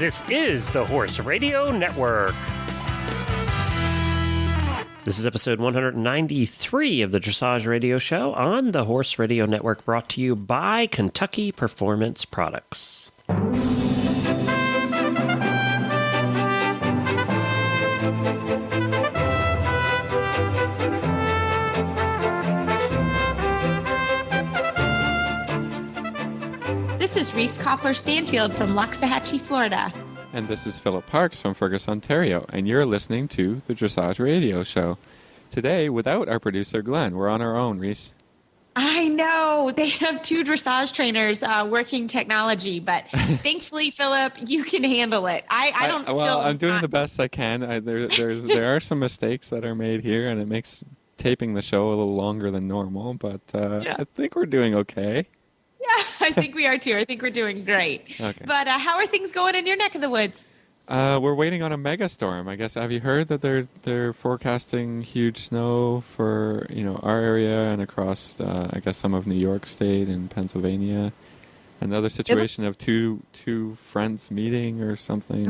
This is the Horse Radio Network. This is episode 193 of the Dressage Radio Show on the Horse Radio Network, brought to you by Kentucky Performance Products. This is Reese Koffler-Stanfield from Loxahatchee, Florida. And this is Philip Parks from Fergus, Ontario, and you're listening to the Dressage Radio Show. Today, without our producer, Glenn, we're on our own, Reese. I know. They have two dressage trainers working technology, but thankfully, Philip, you can handle it. I'm doing the best I can. There are some mistakes that are made here, and it makes taping the show a little longer than normal, but I think we're doing okay. Yeah, I think we are too. I think we're doing great. Okay. But how are things going in your neck of the woods? We're waiting on a megastorm. I guess. Have you heard that they're forecasting huge snow for our area and across I guess some of New York State and Pennsylvania? Another situation of two friends meeting or something.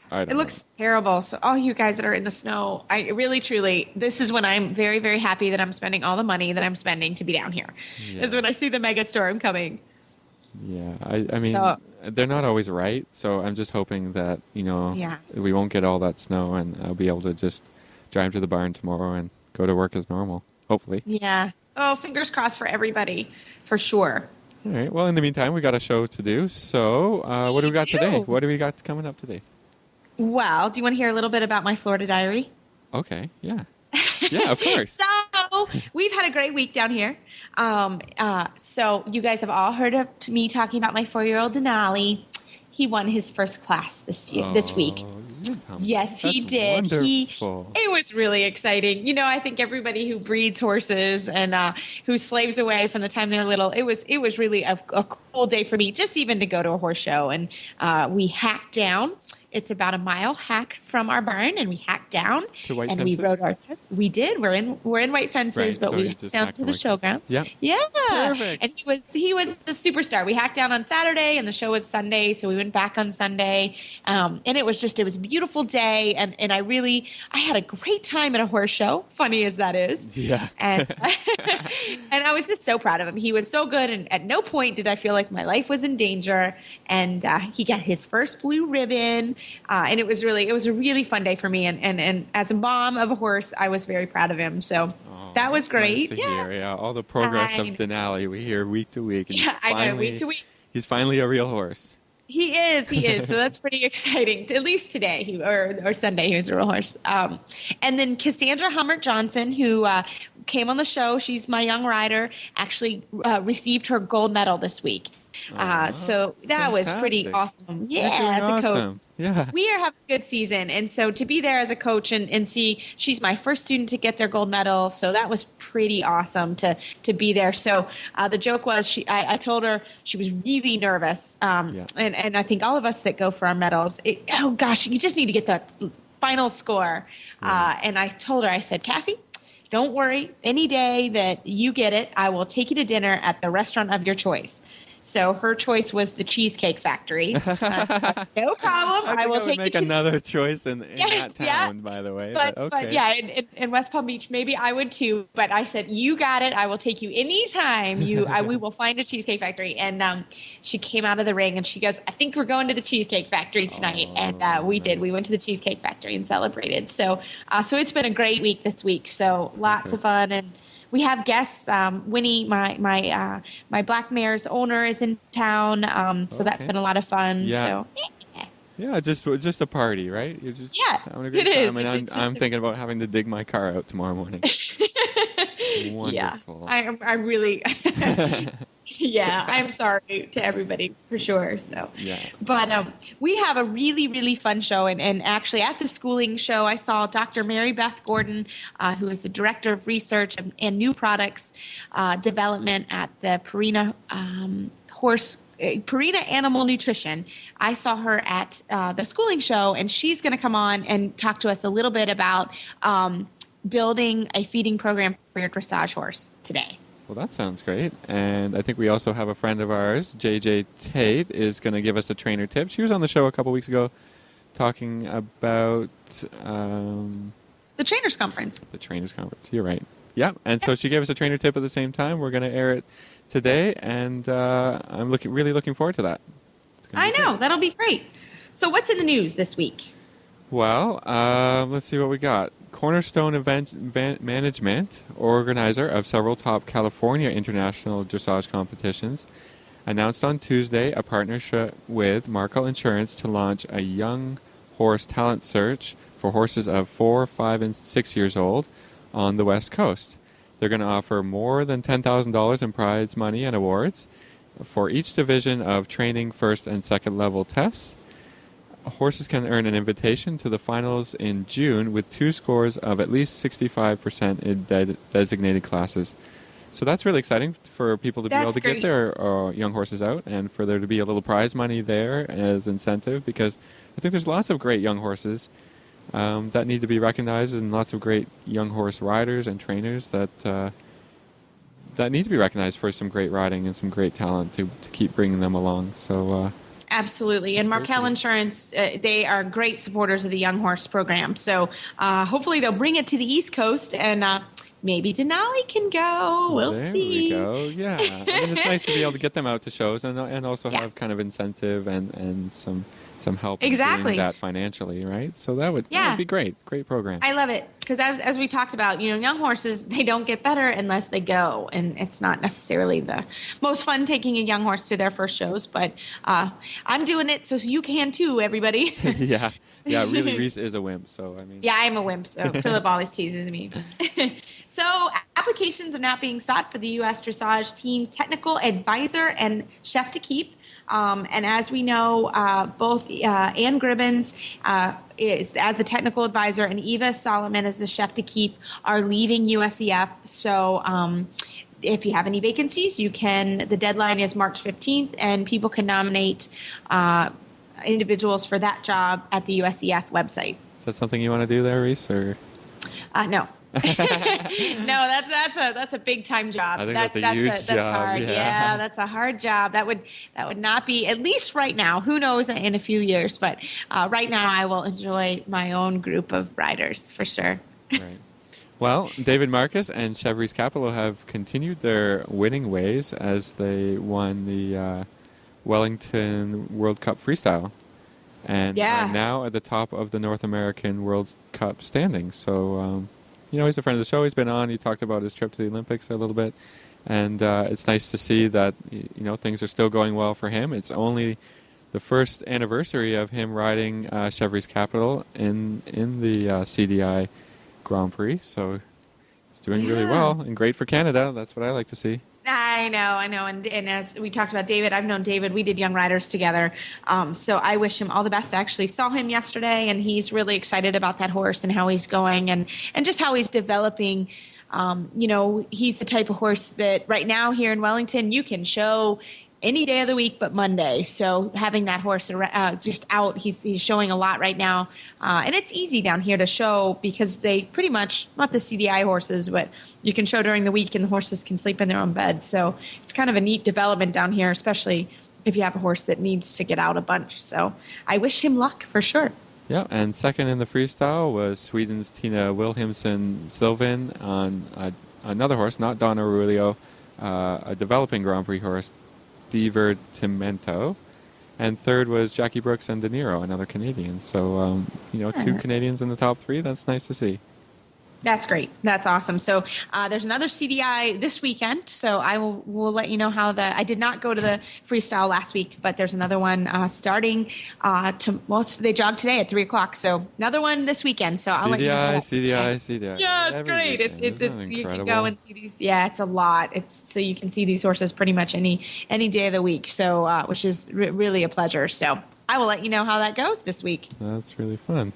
It looks terrible. So all you guys that are in the snow, I really, truly, this is when I'm very, very happy that I'm spending all the money that I'm spending to be down here. Yeah. Is when I see the mega storm coming. Yeah, I mean, they're not always right. So I'm just hoping that, we won't get all that snow and I'll be able to just drive to the barn tomorrow and go to work as normal, hopefully. Yeah. Oh, fingers crossed for everybody, for sure. All right. Well, in the meantime, we got a show to do. So what do we got today? What do we got coming up today? Well, do you want to hear a little bit about my Florida diary? Okay. Yeah. Yeah, of course. So we've had a great week down here. So you guys have all heard of me talking about my 4-year-old Denali. He won his first class this week. Yes, he did. Wonderful. It was really exciting. I think everybody who breeds horses and who slaves away from the time they're little, it was really a cool day for me, just even to go to a horse show. And we hacked down. It's about a mile hack from our barn, and we hacked down to white and fences? We rode our test. We did. We're in white fences, right, but so we hacked down to the showgrounds. Yeah. Yeah. Perfect. And he was the superstar. We hacked down on Saturday, and the show was Sunday, so we went back on Sunday. And it was a beautiful day, and I had a great time at a horse show. Funny as that is. Yeah. And and I was just so proud of him. He was so good, and at no point did I feel like my life was in danger. And he got his first blue ribbon. And it was a really fun day for me. And as a mom of a horse, I was very proud of him. So that was great. Nice to hear. Yeah, all the progress of Denali we hear week to week. And I know, week to week. He's finally a real horse. He is. So that's pretty exciting. At least today, or Sunday, he was a real horse. And then Cassandra Hummert Johnson, who came on the show, she's my young rider, actually received her gold medal this week. So that was pretty awesome. Yeah, as a coach. Yeah. We are having a good season. And so to be there as a coach and see, she's my first student to get their gold medal. So that was pretty awesome to be there. So the joke was I told her she was really nervous. And I think all of us that go for our medals, you just need to get that final score. And I told her, I said, Cassie, don't worry. Any day that you get it, I will take you to dinner at the restaurant of your choice. So her choice was the Cheesecake Factory. No problem. I will take make another choice in that town, by the way. But yeah, in West Palm Beach, maybe I would too. But I said, you got it. I will take you anytime. We will find a Cheesecake Factory. And she came out of the ring and she goes, I think we're going to the Cheesecake Factory tonight. And we did. We went to the Cheesecake Factory and celebrated. So it's been a great week this week. So lots of fun. And we have guests. Winnie, my black mare's owner, is in town, so that's been a lot of fun. Yeah. So yeah, just a party, right? You're just having a great time. And I'm thinking about having to dig my car out tomorrow morning. Wonderful. Yeah, I'm really. Yeah, I'm sorry to everybody for sure. So, but we have a really, really fun show. And actually at the schooling show, I saw Dr. Mary Beth Gordon, who is the Director of Research and New Products Development at the Purina Animal Nutrition. I saw her at the schooling show, and she's going to come on and talk to us a little bit about building a feeding program for your dressage horse today. Well, that sounds great. And I think we also have a friend of ours, JJ Tate, is going to give us a trainer tip. She was on the show a couple weeks ago talking about The Trainers Conference. the Trainers Conference. You're right. Yeah. And so she gave us a trainer tip at the same time. We're going to air it today, and I'm really looking forward to that. I know. That'll be great. So what's in the news this week? Well, let's see what we got. Cornerstone Event Management, organizer of several top California international dressage competitions, announced on Tuesday a partnership with Markel Insurance to launch a young horse talent search for horses of 4, 5, and 6 years old on the West Coast. They're going to offer more than $10,000 in prize money and awards for each division of training first and second level tests. Horses can earn an invitation to the finals in June with 2 scores of at least 65% in designated classes. So that's really exciting for people to be able to get their young horses out, and for there to be a little prize money there as incentive, because I think there's lots of great young horses that need to be recognized, and lots of great young horse riders and trainers that need to be recognized for some great riding and some great talent to keep bringing them along. So absolutely. And Markel Insurance, they are great supporters of the Young Horse program. So hopefully they'll bring it to the East Coast, and maybe Denali can go. We'll see. There we go. Yeah. I mean, it's nice to be able to get them out to shows and also have kind of incentive and some help in doing that financially, right? So that would be great. Great program. I love it because as we talked about, young horses, they don't get better unless they go, and it's not necessarily the most fun taking a young horse to their first shows, but I'm doing it, so you can too, everybody. Yeah, really, Reese is a wimp, so I mean. Yeah, I'm a wimp, so Philip always teases me. So applications are now being sought for the U.S. Dressage Team Technical Advisor and Chef to Keep. And as we know, both Ann Gribbins is as the technical advisor and Eva Solomon as the chef to keep are leaving USEF. So if you have any vacancies, the deadline is March 15th, and people can nominate individuals for that job at the USEF website. Is that something you want to do there, Reese? Or? No. No, that's a big time job. I think that's a huge job. Hard. Yeah, that's a hard job. That would not be, at least right now. Who knows in a few years? But right now, I will enjoy my own group of riders for sure. Right. Well, David Marcus and Chevrolet's Capital have continued their winning ways as they won the Wellington World Cup Freestyle, and are now at the top of the North American World Cup standings. So. He's a friend of the show. He's been on. He talked about his trip to the Olympics a little bit. And it's nice to see that, things are still going well for him. It's only the first anniversary of him riding Chevrolet's Capital in the CDI Grand Prix. So he's doing really well and great for Canada. That's what I like to see. I know. And as we talked about David, I've known David. We did Young Riders together. So I wish him all the best. I actually saw him yesterday, and he's really excited about that horse and how he's going and just how he's developing. He's the type of horse that right now here in Wellington, you can show any day of the week but Monday. So having that horse just out, he's showing a lot right now. And it's easy down here to show because they pretty much, not the CDI horses, but you can show during the week and the horses can sleep in their own beds. So it's kind of a neat development down here, especially if you have a horse that needs to get out a bunch. So I wish him luck for sure. Yeah, and second in the freestyle was Sweden's Tina Wilhelmsen-Sylvan on another horse, not Don Aurelio, a developing Grand Prix horse, Divertimento, and third was Jackie Brooks and De Niro, another Canadian. So, 2 Canadians in the top 3. That's nice to see. That's great. That's awesome. So there's another CDI this weekend. So I will let you know how I did not go to the freestyle last week, but there's another one starting they jogged today at 3:00. So another one this weekend. So I'll let you know. CDI. Yeah, it's great. It's you can go and see these. Yeah, it's a lot. So you can see these horses pretty much any day of the week. So which is really a pleasure. So I will let you know how that goes this week. That's really fun.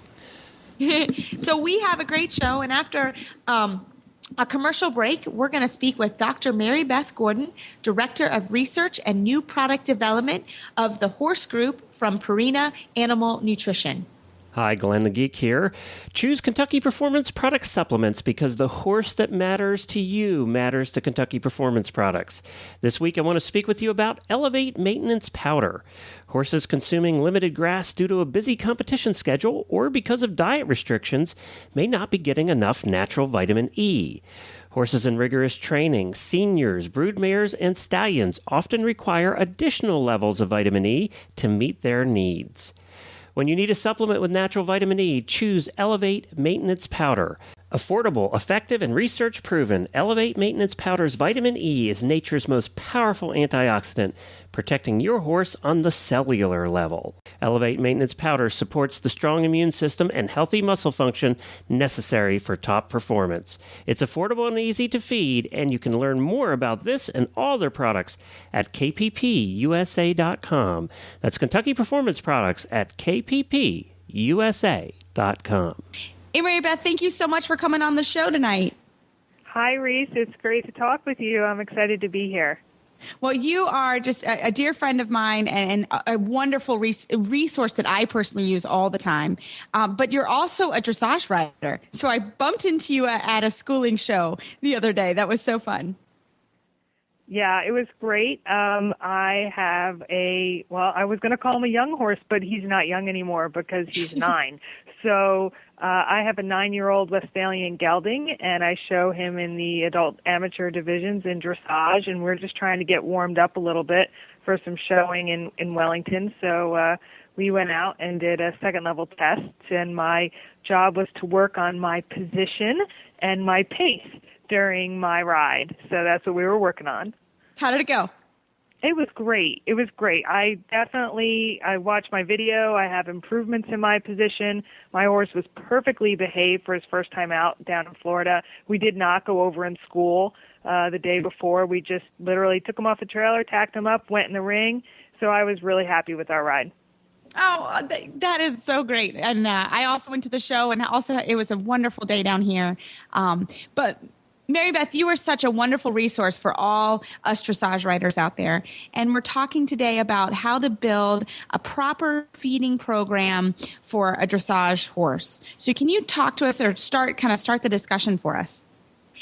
So we have a great show, and after a commercial break, we're going to speak with Dr. Mary Beth Gordon, Director of Research and New Product Development of the Horse Group from Purina Animal Nutrition. Hi, Glenn the Geek here. Choose Kentucky Performance Product Supplements because the horse that matters to you matters to Kentucky Performance Products. This week I want to speak with you about Elevate Maintenance Powder. Horses consuming limited grass due to a busy competition schedule or because of diet restrictions may not be getting enough natural vitamin E. Horses in rigorous training, seniors, broodmares, and stallions often require additional levels of vitamin E to meet their needs. When you need a supplement with natural vitamin E, choose Elevate Maintenance Powder. Affordable, effective, and research proven, Elevate Maintenance Powder's vitamin E is nature's most powerful antioxidant, protecting your horse on the cellular level. Elevate Maintenance Powder supports the strong immune system and healthy muscle function necessary for top performance. It's affordable and easy to feed, and you can learn more about this and all their products at kppusa.com. That's Kentucky Performance Products at kppusa.com. Hey, Mary Beth, thank you so much for coming on the show tonight. Hi, Reese. It's great to talk with you. I'm excited to be here. Well, you are just a dear friend of mine and a wonderful resource that I personally use all the time. But you're also a dressage rider. So I bumped into you at a schooling show the other day. That was so fun. Yeah, it was great. I have I was going to call him a young horse, but he's not young anymore because he's 9. So I have a 9-year-old Westphalian gelding, and I show him in the adult amateur divisions in dressage, and we're just trying to get warmed up a little bit for some showing in Wellington. So we went out and did a second-level test, and my job was to work on my position and my pace during my ride. So that's what we were working on. How did it go? It was great. I watched my video. I have improvements in my position. My horse was perfectly behaved for his first time out down in Florida. We did not go over in school the day before. We just literally took him off the trailer, tacked him up, went in the ring. So I was really happy with our ride. Oh, that is so great. And I also went to the show, and also it was a wonderful day down here. But Mary Beth, you are such a wonderful resource for all us dressage riders out there. And we're talking today about how to build a proper feeding program for a dressage horse. So can you talk to us or start the discussion for us?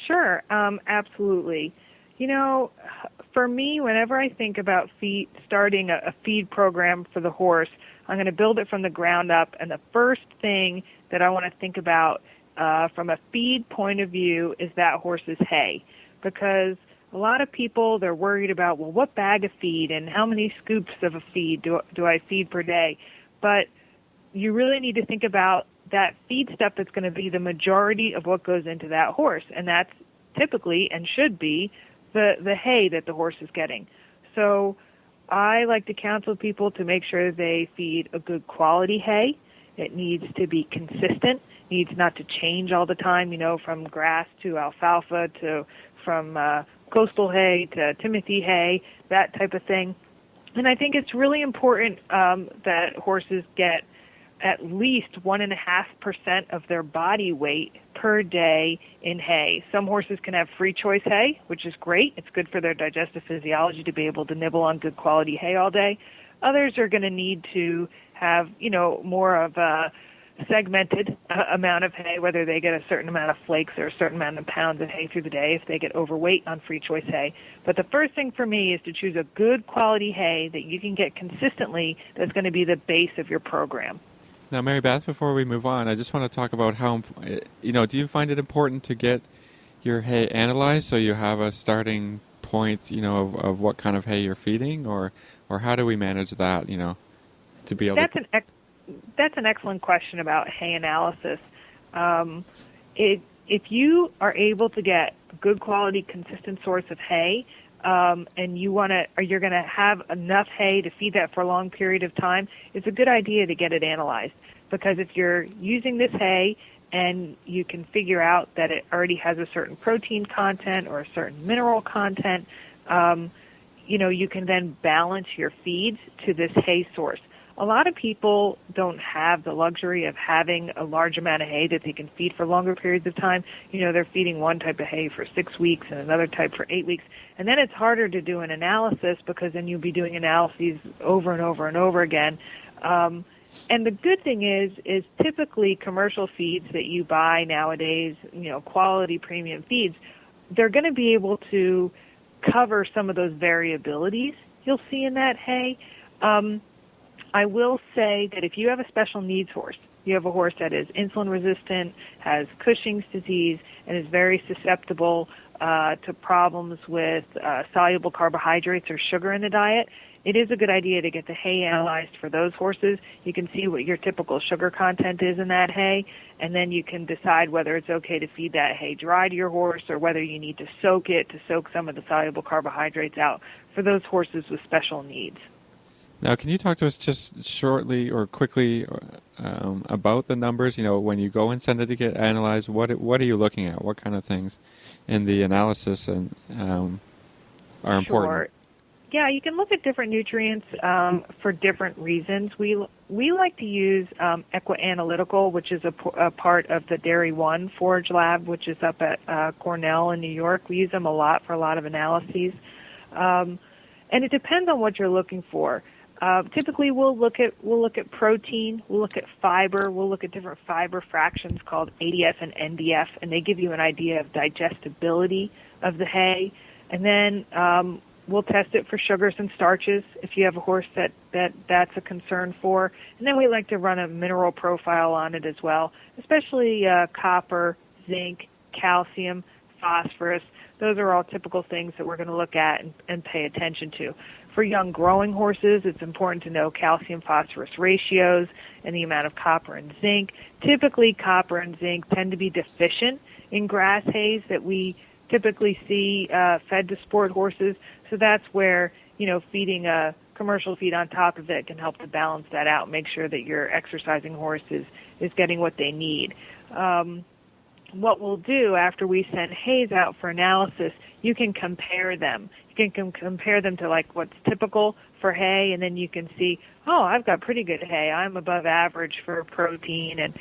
Sure, absolutely. You know, for me, whenever I think about starting a feed program for the horse, I'm going to build it from the ground up. And the first thing that I want to think about from a feed point of view is that horse's hay, because a lot of people, they're worried about, well, what bag of feed and how many scoops of a feed do I feed per day? But you really need to think about that feed stuff that's going to be the majority of what goes into that horse, and that's typically and should be the hay that the horse is getting. So I like to counsel people to make sure they feed a good quality hay. It needs to be consistent, needs not to change all the time, from grass to alfalfa to from coastal hay to Timothy hay, that type of thing. And I think it's really important that horses get at least 1.5% of their body weight per day in hay. Some horses can have free choice hay, which is great. It's good for their digestive physiology to be able to nibble on good quality hay all day. Others are going to need to have, more of a segmented amount of hay, whether they get a certain amount of flakes or a certain amount of pounds of hay through the day if they get overweight on free choice hay. But the first thing for me is to choose a good quality hay that you can get consistently that's going to be the base of your program. Now, Mary Beth, before we move on, I just want to talk about how, do you find it important to get your hay analyzed so you have a starting point, of what kind of hay you're feeding, or how do we manage that, to be able to... That's an excellent question about hay analysis. If you are able to get a good quality, consistent source of hay, and you're going to have enough hay to feed that for a long period of time, it's a good idea to get it analyzed. Because if you're using this hay and you can figure out that it already has a certain protein content or a certain mineral content, you can then balance your feeds to this hay source. A lot of people don't have the luxury of having a large amount of hay that they can feed for longer periods of time. They're feeding one type of hay for 6 weeks and another type for 8 weeks. And then it's harder to do an analysis because then you'll be doing analyses over and over and over again. And the good thing is typically commercial feeds that you buy nowadays, quality premium feeds, they're going to be able to cover some of those variabilities you'll see in that hay. I will say that if you have a special needs horse, you have a horse that is insulin resistant, has Cushing's disease, and is very susceptible to problems with soluble carbohydrates or sugar in the diet, it is a good idea to get the hay analyzed for those horses. You can see what your typical sugar content is in that hay, and then you can decide whether it's okay to feed that hay dry to your horse or whether you need to soak it to soak some of the soluble carbohydrates out for those horses with special needs. Now, can you talk to us just shortly or quickly about the numbers? When you go and send it to get analyzed, what are you looking at? What kind of things in the analysis are important? Sure. Yeah, you can look at different nutrients for different reasons. We like to use Equi-Analytical, which is a part of the Dairy One Forage Lab, which is up at Cornell in New York. We use them a lot for a lot of analyses, and it depends on what you're looking for. Typically, we'll look at protein, we'll look at fiber, we'll look at different fiber fractions called ADF and NDF, and they give you an idea of digestibility of the hay. And then we'll test it for sugars and starches if you have a horse that's a concern for. And then we like to run a mineral profile on it as well, especially copper, zinc, calcium, phosphorus. Those are all typical things that we're going to look at and pay attention to. For young growing horses, it's important to know calcium-phosphorus ratios and the amount of copper and zinc. Typically, copper and zinc tend to be deficient in grass hays that we typically see fed to sport horses. So that's where, feeding a commercial feed on top of it can help to balance that out, make sure that your exercising horse is getting what they need. What we'll do after we send hays out for analysis, you can compare them. You can compare them to like what's typical for hay, and then you can see, oh, I've got pretty good hay. I'm above average for protein and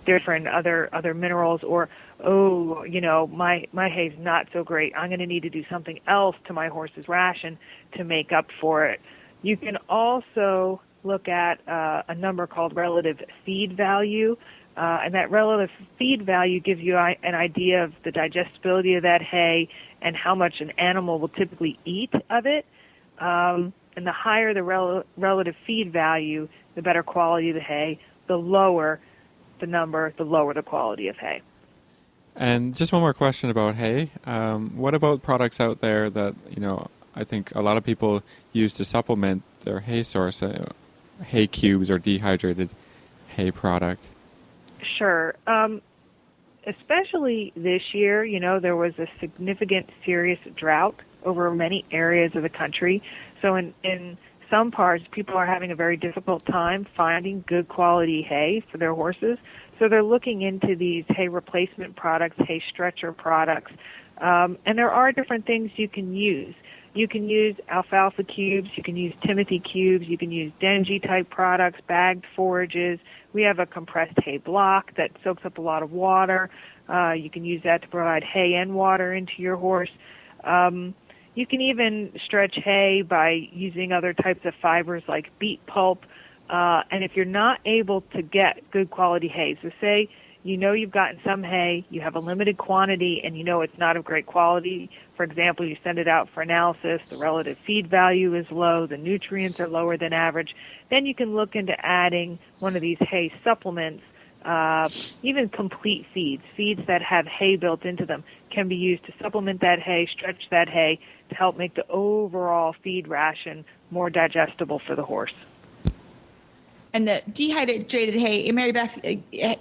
different other minerals, or my hay's not so great. I'm going to need to do something else to my horse's ration to make up for it. You can also look at a number called relative feed value. And that relative feed value gives you an idea of the digestibility of that hay and how much an animal will typically eat of it. And the higher the relative feed value, the better quality of the hay. The lower the number, the lower the quality of hay. And just one more question about hay. What about products out there that, I think a lot of people use to supplement their hay source, hay cubes or dehydrated hay product? Sure. Especially this year, there was a significant, serious drought over many areas of the country. So in some parts, people are having a very difficult time finding good quality hay for their horses. So they're looking into these hay replacement products, hay stretcher products. And there are different things you can use. You can use alfalfa cubes, you can use Timothy cubes, you can use Dengie-type products, bagged forages. We have a compressed hay block that soaks up a lot of water. You can use that to provide hay and water into your horse. You can even stretch hay by using other types of fibers like beet pulp. And if you're not able to get good quality hay, so say you've gotten some hay, you have a limited quantity, and it's not of great quality. For example, you send it out for analysis, the relative feed value is low, the nutrients are lower than average. Then you can look into adding one of these hay supplements, even complete feeds that have hay built into them can be used to supplement that hay, stretch that hay to help make the overall feed ration more digestible for the horse. And the dehydrated hay, Mary Beth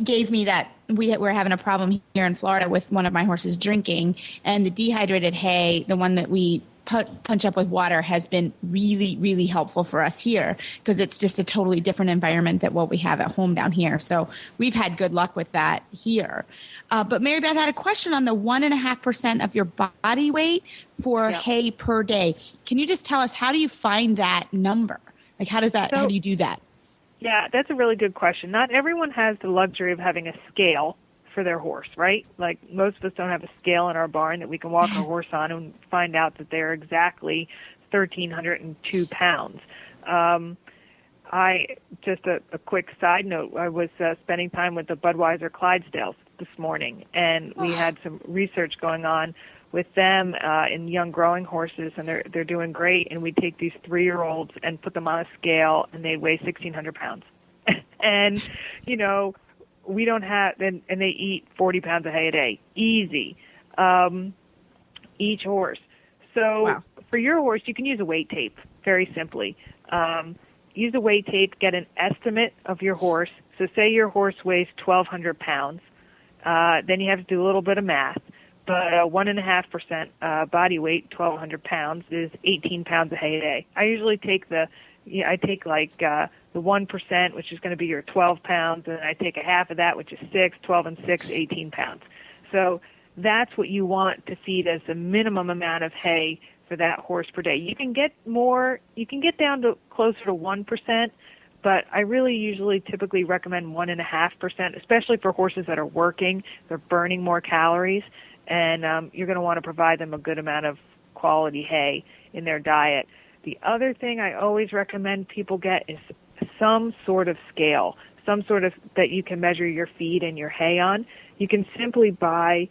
gave me that we're having a problem here in Florida with one of my horses drinking, and the dehydrated hay, the one that we punch up with water, has been really, really helpful for us here because it's just a totally different environment than what we have at home down here. So we've had good luck with that here. But Mary Beth had a question on the 1.5% of your body weight for hay per day. Can you just tell us, how do you find that number? Like, how do you do that? Yeah, that's a really good question. Not everyone has the luxury of having a scale for their horse, right? Like, most of us don't have a scale in our barn that we can walk our horse on and find out that they're exactly 1,302 pounds. Just a quick side note, I was spending time with the Budweiser Clydesdales this morning, and we had some research going on with them in young growing horses, and they're doing great. And we take these 3-year-olds and put them on a scale, and they weigh 1,600 pounds. And, we don't have, and they eat 40 pounds of hay a day, easy, each horse. So for your horse, you can use a weight tape, very simply. Use a weight tape, get an estimate of your horse. So say your horse weighs 1,200 pounds. Then you have to do a little bit of math. But 1.5% body weight, 1,200 pounds, is 18 pounds of hay a day. I usually take the 1%, which is going to be your 12 pounds, and I take a half of that, which is 6, 12 and 6, 18 pounds. So that's what you want to feed as the minimum amount of hay for that horse per day. You can get down to closer to 1%, but I really usually typically recommend 1.5%, especially for horses that are working. They're burning more calories, and you're going to want to provide them a good amount of quality hay in their diet. The other thing I always recommend people get is some sort of scale, some sort of that you can measure your feed and your hay on. You can simply buy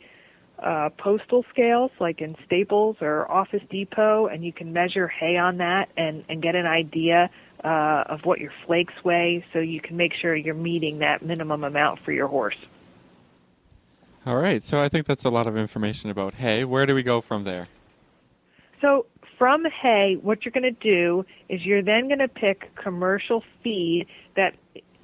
postal scales like in Staples or Office Depot, and you can measure hay on that and get an idea of what your flakes weigh, so you can make sure you're meeting that minimum amount for your horse. All right, so I think that's a lot of information about hay. Where do we go from there? So from hay, what you're going to do is you're then going to pick commercial feed that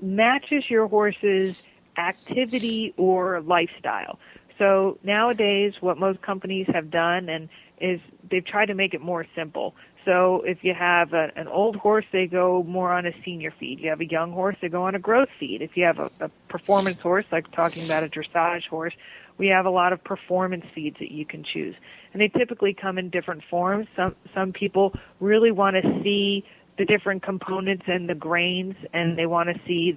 matches your horse's activity or lifestyle. So nowadays, what most companies have done is they've tried to make it more simple. So if you have an old horse, they go more on a senior feed. You have a young horse, they go on a growth feed. If you have a performance horse, like talking about a dressage horse, we have a lot of performance feeds that you can choose. And they typically come in different forms. Some people really want to see the different components and the grains, and they want to see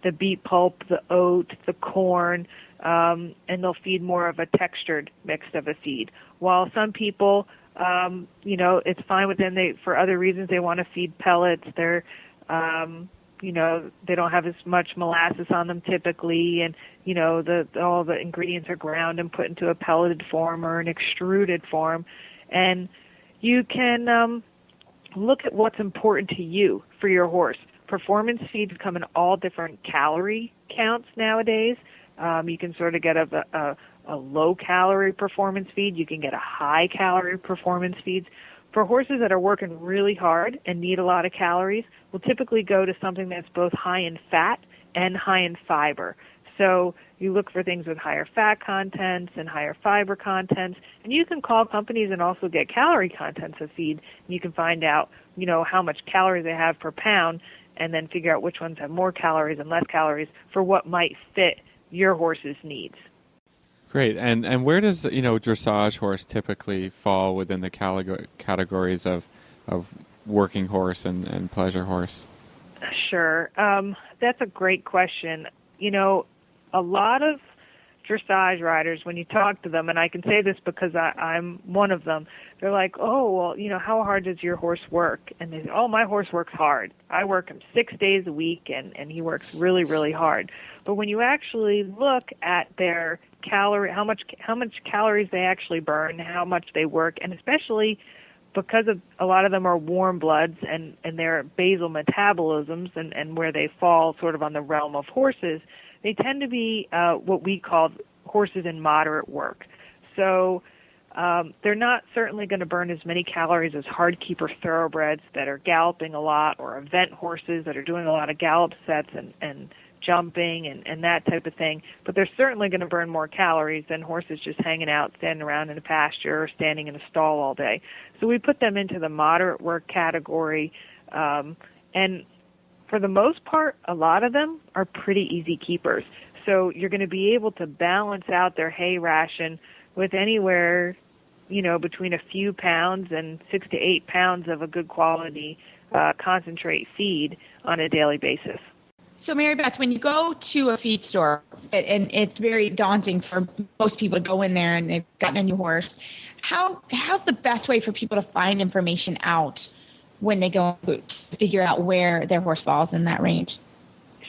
the beet pulp, the oat, the corn, and they'll feed more of a textured mix of a feed. While some people, it's fine with them. For other reasons, they want to feed pellets. They're, they don't have as much molasses on them typically, and all the ingredients are ground and put into a pelleted form or an extruded form. And you can look at what's important to you for your horse. Performance feeds come in all different calorie counts nowadays. You can sort of get a low-calorie performance feed. You can get a high-calorie performance feed. For horses that are working really hard and need a lot of calories, we'll typically go to something that's both high in fat and high in fiber. So you look for things with higher fat contents and higher fiber contents. And you can call companies and also get calorie contents of feed. And you can find out, how much calories they have per pound, and then figure out which ones have more calories and less calories for what might fit your horse's needs. Great. And where does, dressage horse typically fall within the categories of working horse and pleasure horse? Sure. That's a great question. A lot of dressage riders, when you talk to them, and I can say this because I'm one of them, they're like, oh, well, how hard does your horse work? And they say, oh, my horse works hard. I work him 6 days a week, and he works really, really hard. But when you actually look at their how much calories they actually burn, how much they work, and especially because of a lot of them are warm bloods and their basal metabolisms and where they fall sort of on the realm of horses, they tend to be what we call horses in moderate work. So they're not certainly going to burn as many calories as hardkeeper thoroughbreds that are galloping a lot, or event horses that are doing a lot of gallop sets and jumping and that type of thing. But they're certainly going to burn more calories than horses just hanging out, standing around in a pasture or standing in a stall all day. So we put them into the moderate work category. And for the most part, a lot of them are pretty easy keepers. So you're going to be able to balance out their hay ration with anywhere, between a few pounds and 6 to 8 pounds of a good quality concentrate feed on a daily basis. So, Mary Beth, when you go to a feed store, and it's very daunting for most people to go in there and they've gotten a new horse, how's the best way for people to find information out when they go on food? figure out where their horse falls in that range?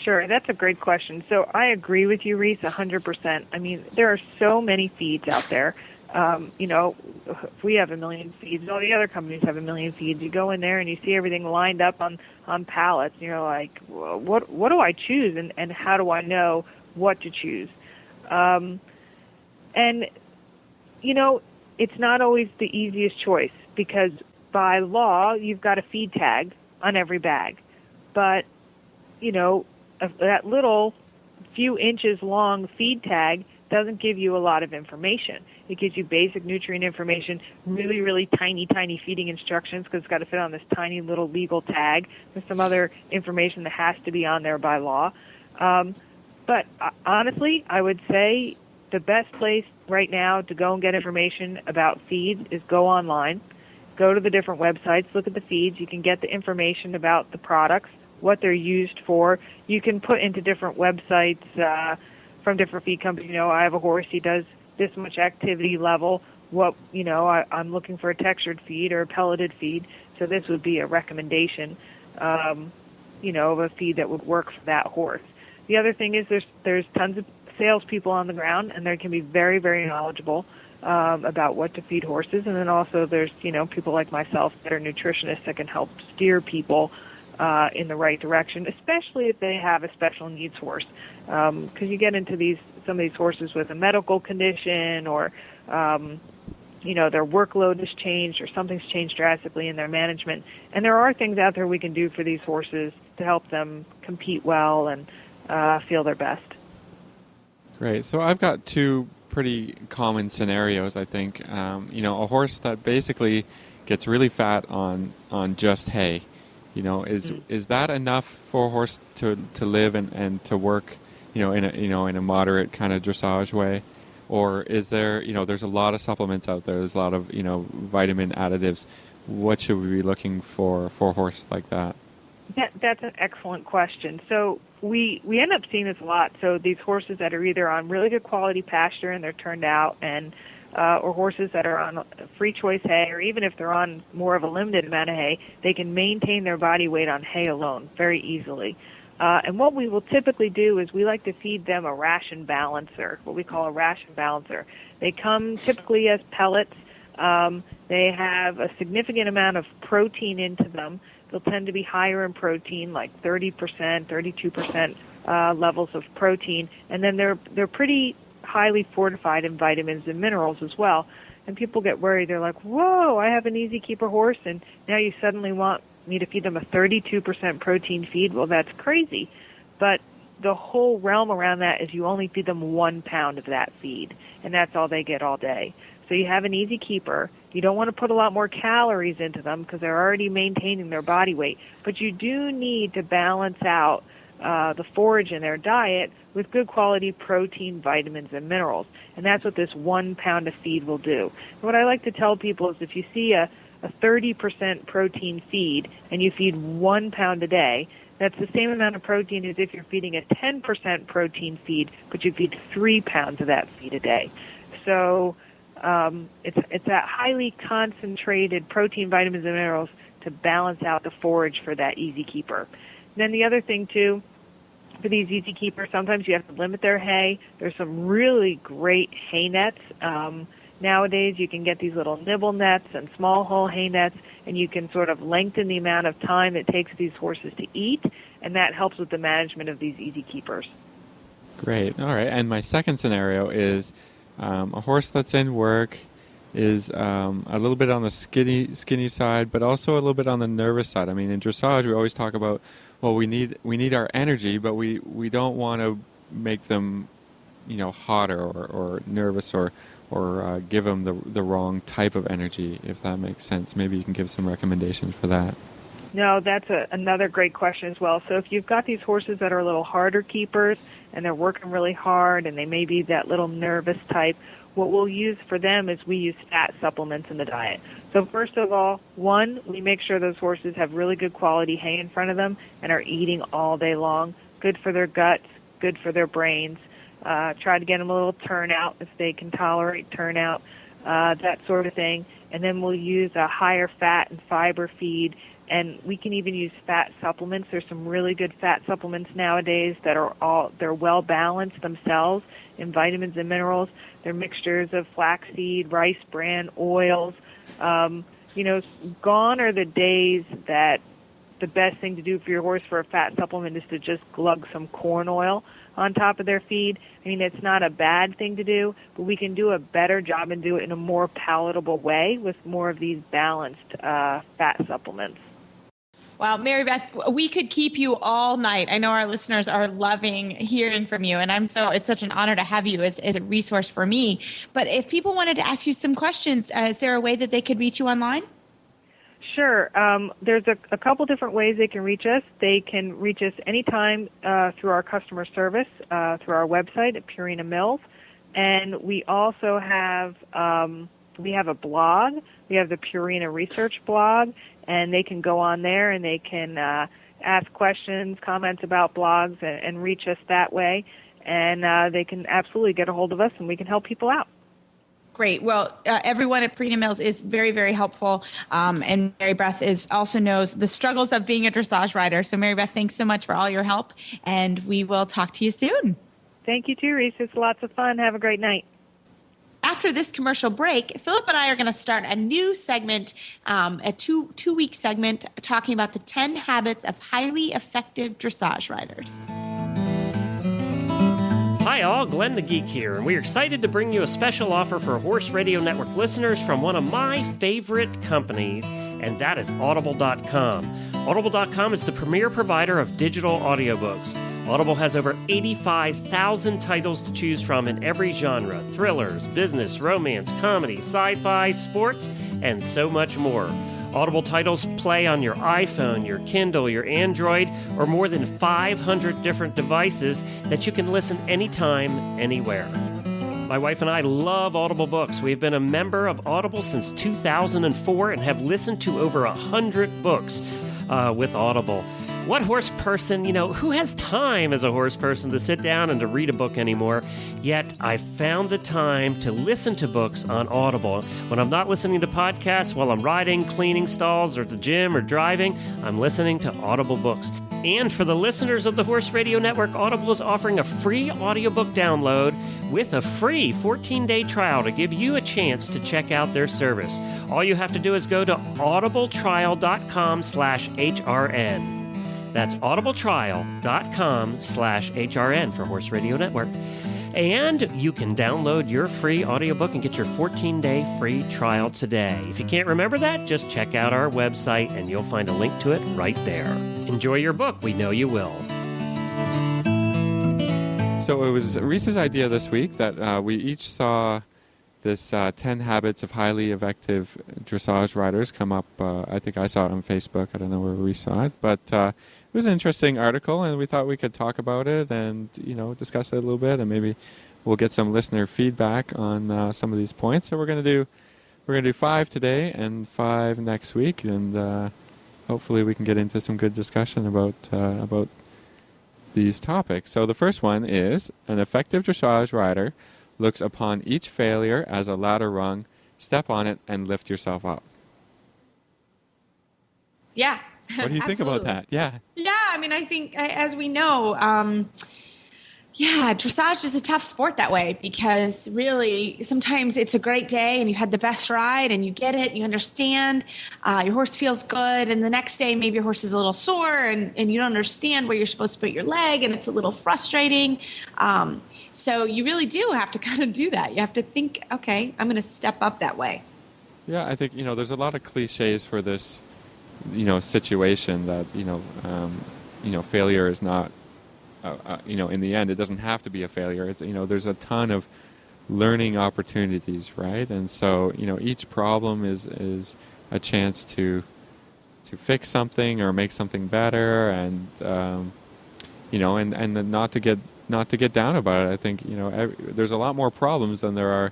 Sure, that's a great question. So I agree with you, Reese, 100%. I mean, there are so many feeds out there. If we have 1 million feeds, all the other companies have 1 million feeds. You go in there and you see everything lined up on pallets. And you're like, well, what do I choose, and how do I know what to choose? It's not always the easiest choice because by law you've got a feed tag on every bag, but that little few inches long feed tag doesn't give you a lot of information. It gives you basic nutrient information, really, really tiny feeding instructions because it's got to fit on this tiny little legal tag. There's some other information that has to be on there by law. But honestly, I would say the best place right now to go and get information about feeds is go online, go to the different websites, look at the feeds. You can get the information about the products, what they're used for. You can put into different websites from different feed companies. I have a horse, he does this much activity level. I'm looking for a textured feed or a pelleted feed, so this would be a recommendation, of a feed that would work for that horse. The other thing is there's tons of salespeople on the ground, and they can be very, very knowledgeable about what to feed horses. And then also there's, people like myself that are nutritionists that can help steer people in the right direction, especially if they have a special needs horse. Because you get into some of these horses with a medical condition or, their workload has changed or something's changed drastically in their management. And there are things out there we can do for these horses to help them compete well and feel their best. Great. So I've got two pretty common scenarios, I think. A horse that basically gets really fat on just hay. Is that enough for a horse to live and to work, in a moderate kind of dressage way? Or is there, there's a lot of supplements out there. There's a lot of, vitamin additives. What should we be looking for a horse like that? That's an excellent question. So we end up seeing this a lot. So these horses that are either on really good quality pasture and they're turned out, and or horses that are on free choice hay, or even if they're on more of a limited amount of hay, they can maintain their body weight on hay alone very easily. And what we will typically do is we like to feed them a ration balancer, what we call a ration balancer. They come typically as pellets. They have a significant amount of protein into them. They'll tend to be higher in protein, like 30%, 32% levels of protein. And then they're pretty highly fortified in vitamins and minerals as well. And people get worried. They're like, whoa, I have an Easy Keeper horse, and now you suddenly want me to feed them a 32% protein feed? Well, that's crazy. But the whole realm around that is you only feed them 1 pound of that feed, and that's all they get all day. So you have an Easy Keeper. You don't want to put a lot more calories into them because they're already maintaining their body weight. But you do need to balance out the forage in their diet with good quality protein, vitamins, and minerals. And that's what this 1 pound of feed will do. And what I like to tell people is if you see a 30% protein feed and you feed 1 pound a day, that's the same amount of protein as if you're feeding a 10% protein feed, but you feed 3 pounds of that feed a day. So it's that highly concentrated protein, vitamins, and minerals to balance out the forage for that Easy Keeper. And then the other thing, too, for these Easy Keepers, sometimes you have to limit their hay. There's some really great hay nets. Nowadays, you can get these little nibble nets and small hole hay nets, and you can sort of lengthen the amount of time it takes these horses to eat, and that helps with the management of these Easy Keepers. Great. All right. And my second scenario is a horse that's in work is a little bit on the skinny side, but also a little bit on the nervous side. I mean, in dressage, we always talk about, well, we need our energy, but we don't want to make them, hotter or nervous or give them the wrong type of energy, if that makes sense. Maybe you can give some recommendations for that. No, that's another great question as well. So if you've got these horses that are a little harder keepers and they're working really hard and they may be that little nervous type, what we'll use for them is we use fat supplements in the diet. So first of all, one, we make sure those horses have really good quality hay in front of them and are eating all day long. Good for their guts, good for their brains. Try to get them a little turnout if they can tolerate turnout, that sort of thing. And then we'll use a higher fat and fiber feed And we can even use fat supplements. There's some really good fat supplements nowadays that they're well balanced themselves in vitamins and minerals. They're mixtures of flaxseed, rice bran, oils. Gone are the days that the best thing to do for your horse for a fat supplement is to just glug some corn oil on top of their feed. I mean, it's not a bad thing to do, but we can do a better job and do it in a more palatable way with more of these balanced fat supplements. Well, Mary Beth, we could keep you all night. I know our listeners are loving hearing from you, and it's such an honor to have you as a resource for me. But if people wanted to ask you some questions, is there a way that they could reach you online? Sure. There's a couple different ways they can reach us. They can reach us anytime through our customer service, through our website at Purina Mills. And we also have we have a blog. We have the Purina Research blog, and they can go on there and they can ask questions, comments about blogs, and reach us that way. And they can absolutely get a hold of us, and we can help people out. Great. Well, everyone at Purina Mills is very, very helpful. And Mary Beth also knows the struggles of being a dressage rider. So Mary Beth, thanks so much for all your help, and we will talk to you soon. Thank you too, Reese. It's lots of fun. Have a great night. After this commercial break, Philip and I are going to start a new segment, a two-week segment, talking about the 10 habits of highly effective dressage riders. Hi all, Glenn the Geek here, and we're excited to bring you a special offer for Horse Radio Network listeners from one of my favorite companies, and that is Audible.com. Audible.com is the premier provider of digital audiobooks. Audible has over 85,000 titles to choose from in every genre: thrillers, business, romance, comedy, sci-fi, sports, and so much more. Audible titles play on your iPhone, your Kindle, your Android, or more than 500 different devices that you can listen anytime, anywhere. My wife and I love Audible books. We've been a member of Audible since 2004 and have listened to over 100 books with Audible. What horse person, who has time as a horse person to sit down and to read a book anymore? Yet I found the time to listen to books on Audible. When I'm not listening to podcasts while I'm riding, cleaning stalls, or at the gym or driving, I'm listening to Audible books. And for the listeners of the Horse Radio Network, Audible is offering a free audiobook download with a free 14-day trial to give you a chance to check out their service. All you have to do is go to audibletrial.com/HRN. That's audibletrial.com/HRN for Horse Radio Network. And you can download your free audiobook and get your 14-day free trial today. If you can't remember that, just check out our website and you'll find a link to it right there. Enjoy your book. We know you will. So it was Reese's idea this week that we each saw this 10 habits of highly effective dressage riders come up. I think I saw it on Facebook. I don't know where we saw it, but it was an interesting article, and we thought we could talk about it and discuss it a little bit, and maybe we'll get some listener feedback on some of these points. So we're gonna do 5 today and 5 next week, and hopefully we can get into some good discussion about these topics. So the first one is: an effective dressage rider looks upon each failure as a ladder rung. Step on it and lift yourself up. Yeah. What do you think about that? Yeah. Yeah, I mean, I think, as we know, dressage is a tough sport that way, because really sometimes it's a great day and you had the best ride and you get it, you understand, your horse feels good, and the next day maybe your horse is a little sore and you don't understand where you're supposed to put your leg, and it's a little frustrating. So you really do have to kind of do that. You have to think, okay, I'm going to step up that way. Yeah, I think, there's a lot of cliches for this situation that failure is not in the end it doesn't have to be a failure. It's there's a ton of learning opportunities, right? And so each problem is a chance to fix something or make something better, and and not to get down about it. I think there's a lot more problems than there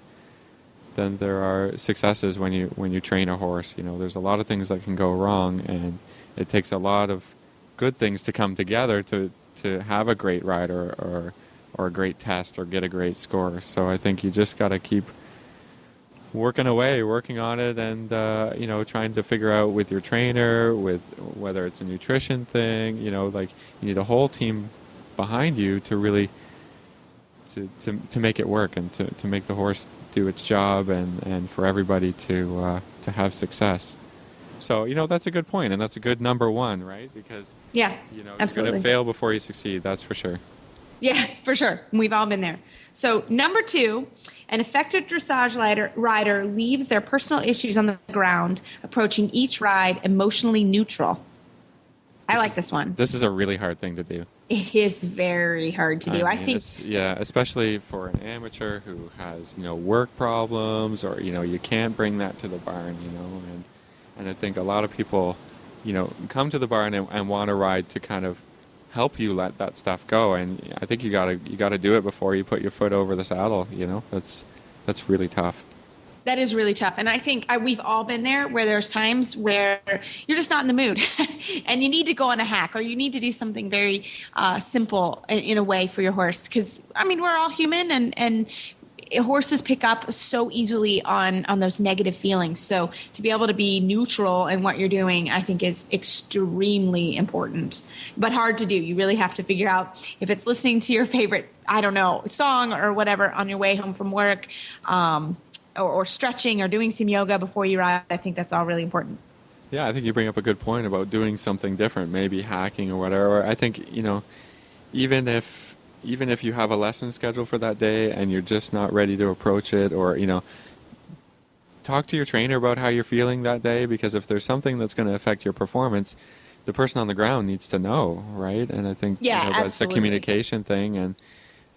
are successes when you train a horse. There's a lot of things that can go wrong, and it takes a lot of good things to come together to have a great rider or a great test or get a great score. So I think you just got to keep working on it, and trying to figure out with your trainer, with whether it's a nutrition thing, like you need a whole team behind you to really to make it work, and to make the horse do its job, and for everybody to have success. So that's a good point, and that's a good number one, right? Because Yeah, you're absolutely. going to fail before you succeed. That's for sure. Yeah, for sure. We've all been there. So number 2, an effective dressage rider leaves their personal issues on the ground, approaching each ride emotionally neutral. I like this one. This is a really hard thing to do. It is very hard to do. I think. Especially for an amateur who has work problems, or you can't bring that to the barn, and I think a lot of people come to the barn and want to ride to kind of help you let that stuff go, and I think you gotta do it before you put your foot over the saddle. That's really tough. That is really tough. And I think we've all been there, where there's times where you're just not in the mood and you need to go on a hack, or you need to do something very simple in a way for your horse. Because, we're all human, and horses pick up so easily on those negative feelings. So to be able to be neutral in what you're doing, I think is extremely important, but hard to do. You really have to figure out if it's listening to your favorite, song or whatever on your way home from work, or stretching or doing some yoga before you ride. I think that's all really important. Yeah, I think you bring up a good point about doing something different, maybe hacking or whatever. I think, even if you have a lesson scheduled for that day and you're just not ready to approach it, or, talk to your trainer about how you're feeling that day, because if there's something that's going to affect your performance, the person on the ground needs to know, right? And I think that's a communication thing, and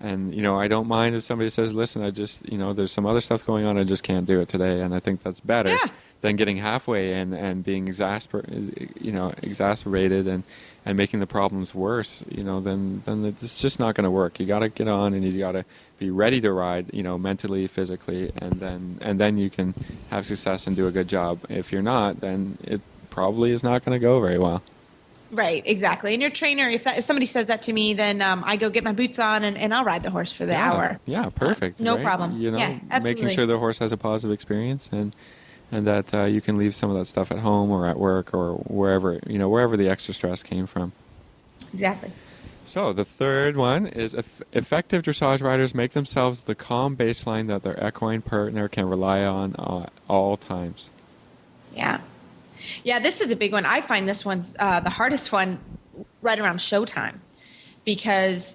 I don't mind if somebody says, listen, I just, there's some other stuff going on, I just can't do it today. And I think that's better than getting halfway and being exacerbated and making the problems worse, then it's just not going to work. You got to get on, and you got to be ready to ride, mentally, physically, and then you can have success and do a good job. If you're not, then it probably is not going to go very well. Right, exactly. And your trainer, if somebody says that to me, then I go get my boots on and I'll ride the horse for the hour. Yeah, perfect. No right? problem. Yeah, absolutely. Making sure the horse has a positive experience, and that you can leave some of that stuff at home or at work or wherever the extra stress came from. Exactly. So the third one is effective dressage riders make themselves the calm baseline that their equine partner can rely on all times. Yeah. Yeah, this is a big one. I find this one's the hardest one right around showtime, because,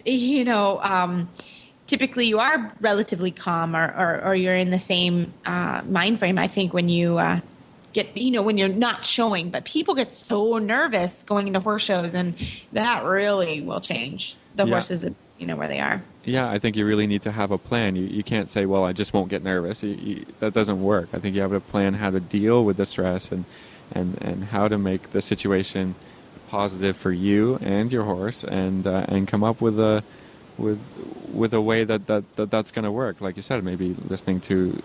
typically you are relatively calm, or you're in the same mind frame, I think, when you when you're not showing. But people get so nervous going into horse shows, and that really will change the horses, where they are. Yeah, I think you really need to have a plan. You can't say, well, I just won't get nervous. That doesn't work. I think you have to plan how to deal with the stress and how to make the situation positive for you and your horse, and come up with a way that's going to work. Like you said, maybe listening to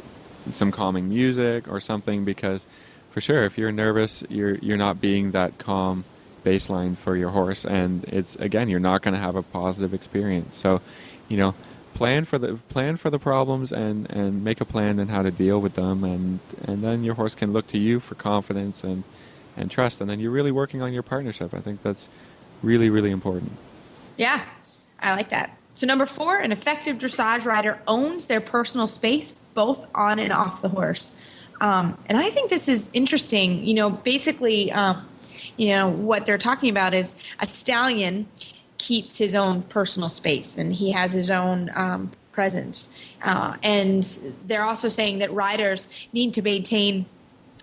some calming music or something, because for sure, if you're nervous, you're not being that calm baseline for your horse, and you're not going to have a positive experience. So, plan for the problems and make a plan on how to deal with them, and then your horse can look to you for confidence and trust, and then you're really working on your partnership. I think that's really, really important. Yeah, I like that. So number 4, an effective dressage rider owns their personal space both on and off the horse. And I think this is interesting. Basically, what they're talking about is a stallion keeps his own personal space, and he has his own presence. And they're also saying that riders need to maintain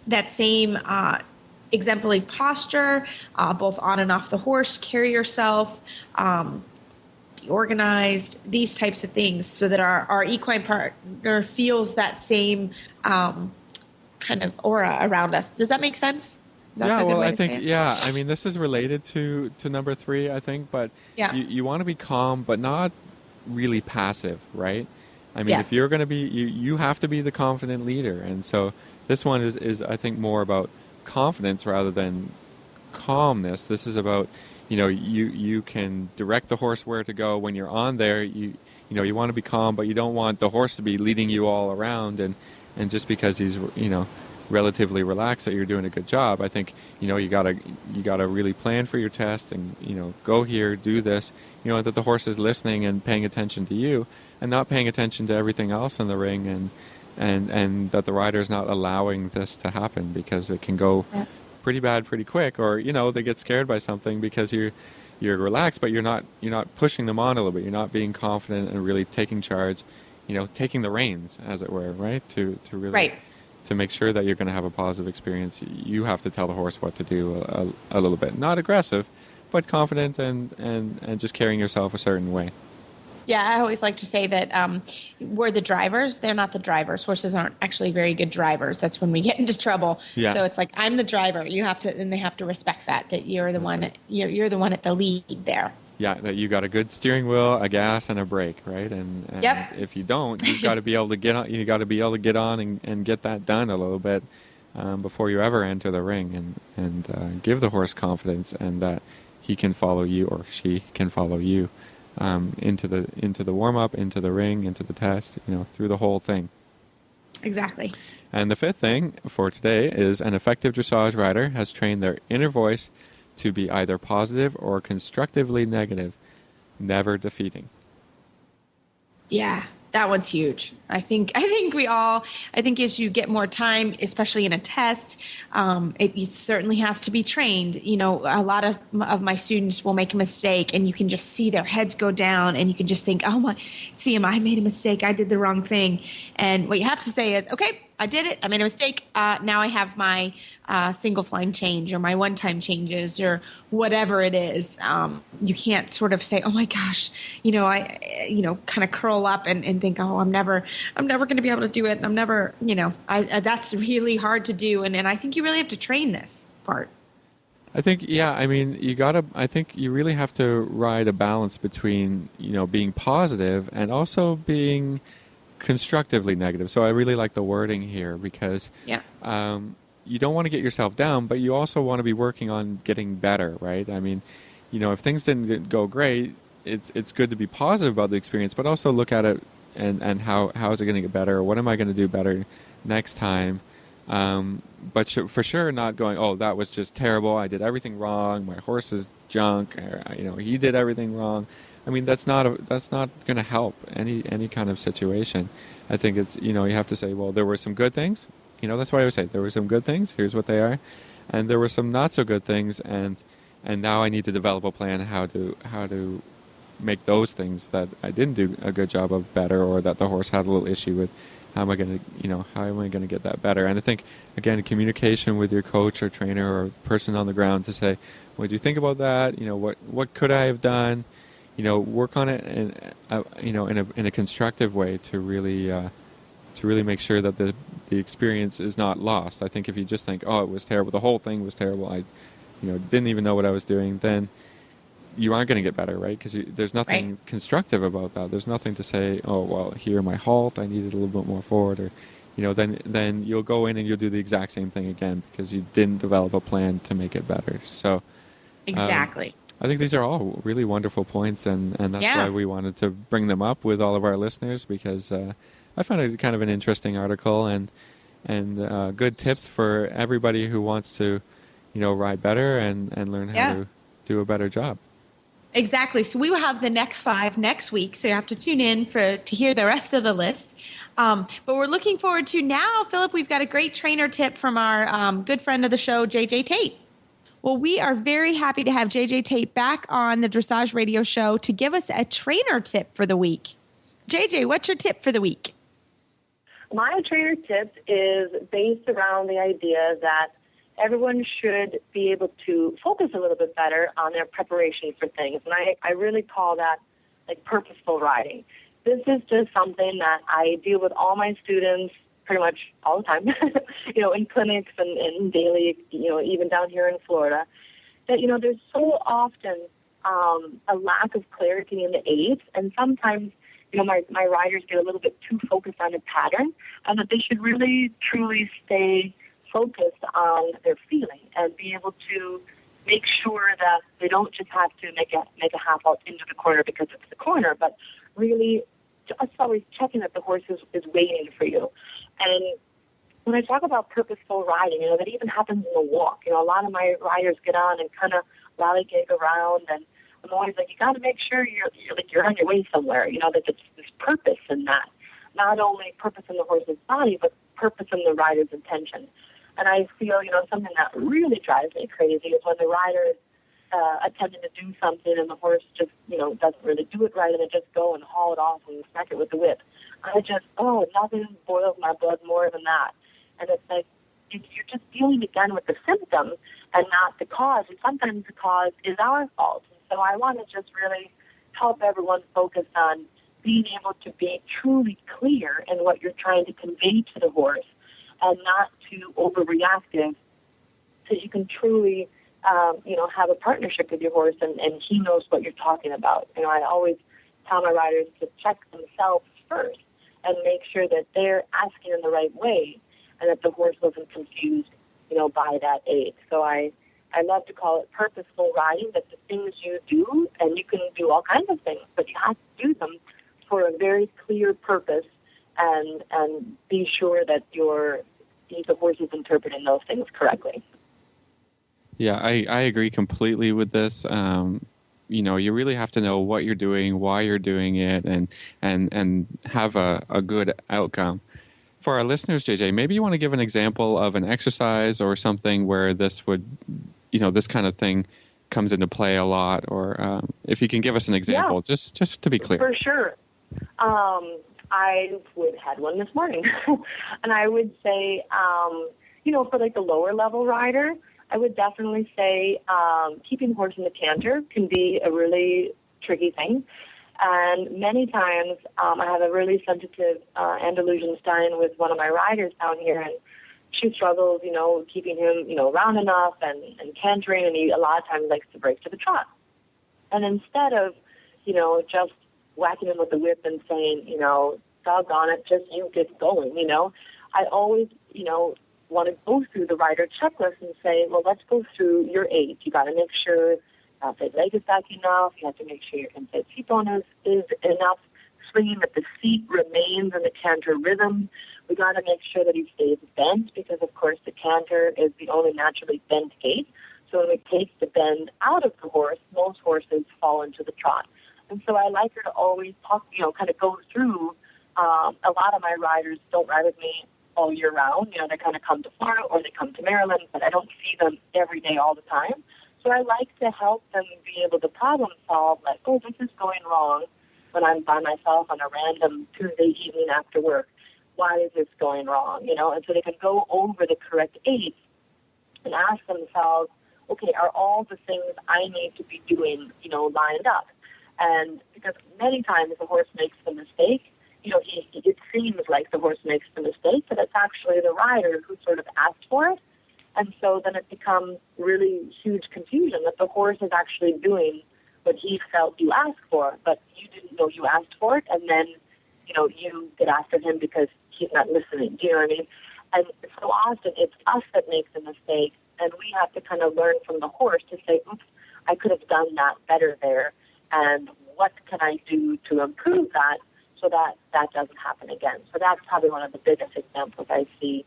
that same exemplary posture, both on and off the horse, carry yourself, be organized, these types of things, so that our equine partner feels that same kind of aura around us. Does that make sense? I think, this is related to number 3, I think, but you want to be calm, but not really passive, right? If you're going to be, you have to be the confident leader. And so this one is I think, more about confidence rather than calmness. This is about, you can direct the horse where to go when you're on there. You want to be calm, but you don't want the horse to be leading you all around. And and just because he's, relatively relaxed that you're doing a good job. I think, you gotta really plan for your test and, go here, do this, that the horse is listening and paying attention to you and not paying attention to everything else in the ring, and that the rider is not allowing this to happen, because it can go pretty bad pretty quick, or, they get scared by something because you're relaxed, but you're not pushing them on a little bit. You're not being confident and really taking charge, taking the reins, as it were, right? To really to make sure that you're going to have a positive experience. You have to tell the horse what to do a little bit. Not aggressive, but confident and just carrying yourself a certain way. Yeah, I always like to say that we're the drivers. They're not the drivers. Horses aren't actually very good drivers. That's when we get into trouble. Yeah. So it's like, I'm the driver. You have to, and they have to respect that you're the one. Right. You're the one at the lead there. Yeah, that you got a good steering wheel, a gas, and a brake, right? And if you don't, you've got to be able to get on. You got to be able to get on and get that done a little bit before you ever enter the ring, and give the horse confidence, and that he can follow you, or she can follow you into the warm up, into the ring, into the test, through the whole thing. Exactly. And the fifth thing for today is an effective dressage rider has trained their inner voice to be either positive or constructively negative, never defeating. Yeah, that one's huge. I think as you get more time, especially in a test, it certainly has to be trained. A lot of my students will make a mistake, and you can just see their heads go down, and you can just think, I made a mistake. I did the wrong thing. And what you have to say is, okay, I did it. I made a mistake. Now I have my single flying change, or my one-time changes, or whatever it is. You can't sort of say, oh my gosh, kind of curl up and think, oh, I'm never going to be able to do it. I'm never, that's really hard to do. And I think you really have to train this part. I think, I think you really have to ride a balance between, being positive and also being constructively negative. So I really like the wording here, because you don't want to get yourself down, but you also want to be working on getting better, right? I mean, if things didn't go great, it's good to be positive about the experience, but also look at it and how is it going to get better? What am I going to do better next time? But for sure not going, oh, that was just terrible. I did everything wrong. My horse is junk. Or, he did everything wrong. I mean, that's not going to help any kind of situation. I think it's, you have to say, well, there were some good things. That's why I would say there were some good things. Here's what they are. And there were some not so good things. And now I need to develop a plan how to make those things that I didn't do a good job of better, or that the horse had a little issue with. How am I going to get that better? And I think, again, communication with your coach or trainer or person on the ground to say, what do you think about that? What could I have done? Work on it in a constructive way to really make sure that the experience is not lost. I think if you just think, oh, it was terrible, the whole thing was terrible, I didn't even know what I was doing, then you aren't going to get better, right? Because there's nothing constructive about that. There's nothing to say, oh, well, here my halt, I needed a little bit more forward, or then you'll go in and you'll do the exact same thing again because you didn't develop a plan to make it better. So exactly. I think these are all really wonderful points, and that's why we wanted to bring them up with all of our listeners, because I found it kind of an interesting article and good tips for everybody who wants to, ride better and learn how to do a better job. Exactly. So we will have the next 5 next week, so you have to tune in to hear the rest of the list. But we're looking forward to now, Philip, we've got a great trainer tip from our good friend of the show, JJ Tate. Well, we are very happy to have JJ Tate back on the Dressage Radio Show to give us a trainer tip for the week. JJ, what's your tip for the week? My trainer tip is based around the idea that everyone should be able to focus a little bit better on their preparation for things. And I really call that like purposeful riding. This is just something that I deal with all my students pretty much all the time, in clinics and daily, even down here in Florida, that, there's so often a lack of clarity in the aids. And sometimes, my riders get a little bit too focused on a pattern, and that they should really, truly stay focused on their feeling and be able to make sure that they don't just have to make a half out into the corner because it's the corner, but really just always checking that the horse is waiting for you. And when I talk about purposeful riding, that even happens in the walk. A lot of my riders get on and kind of lollygag around, and I'm always like, you got to make sure you're on your way somewhere. That there's purpose in that, not only purpose in the horse's body, but purpose in the rider's intention. And I feel, something that really drives me crazy is when the rider is attempting to do something and the horse just, doesn't really do it right, and they just go and haul it off and smack it with the whip. Nothing boils my blood more than that. And it's like, you're just dealing again with the symptom and not the cause. And sometimes the cause is our fault. And so I want to just really help everyone focus on being able to be truly clear in what you're trying to convey to the horse and not too overreactive, so you can truly, have a partnership with your horse and he knows what you're talking about. I always tell my riders to check themselves first and make sure that they're asking in the right way and that the horse wasn't confused, by that aid. So I love to call it purposeful riding, that the things you do, and you can do all kinds of things, but you have to do them for a very clear purpose and be sure that the horse is interpreting those things correctly. Yeah, I agree completely with this. You really have to know what you're doing, why you're doing it, and have a good outcome. For our listeners, JJ, maybe you want to give an example of an exercise or something where this would, this kind of thing comes into play a lot, or if you can give us an example, just to be clear. For sure. I had one this morning, and I would say, for like the lower level rider, I would definitely say keeping the horse in the canter can be a really tricky thing. And many times I have a really sensitive Andalusian Stein with one of my riders down here, and she struggles, keeping him, round enough and cantering, and he a lot of times likes to break to the trot. And instead of, just whacking him with the whip and saying, doggone it, just you get going, I always, want to go through the rider checklist and say, well, let's go through your aids. You got to make sure the leg is back enough. You have to make sure your inside seat bone is enough swinging, that the seat remains in the canter rhythm. We got to make sure that he stays bent because, of course, the canter is the only naturally bent gait. So when we take the bend out of the horse, most horses fall into the trot. And so I like her to always talk, kind of go through. A lot of my riders don't ride with me all year round. They kind of come to Florida or they come to Maryland, but I don't see them every day all the time. So I like to help them be able to problem solve, like, oh, this is going wrong when I'm by myself on a random Tuesday evening after work. Why is this going wrong? And so they can go over the correct aids and ask themselves, okay, are all the things I need to be doing, lined up? And because many times the horse makes the mistake, it seems like the horse makes the mistake, but it's actually the rider who sort of asked for it. And so then it becomes really huge confusion that the horse is actually doing what he felt you asked for, but you didn't know you asked for it, and then, you get after him because he's not listening. Do you know what I mean? And so often it's us that makes the mistake, and we have to kind of learn from the horse to say, oops, I could have done that better there, and what can I do to improve that so that that doesn't happen again? So that's probably one of the biggest examples I see,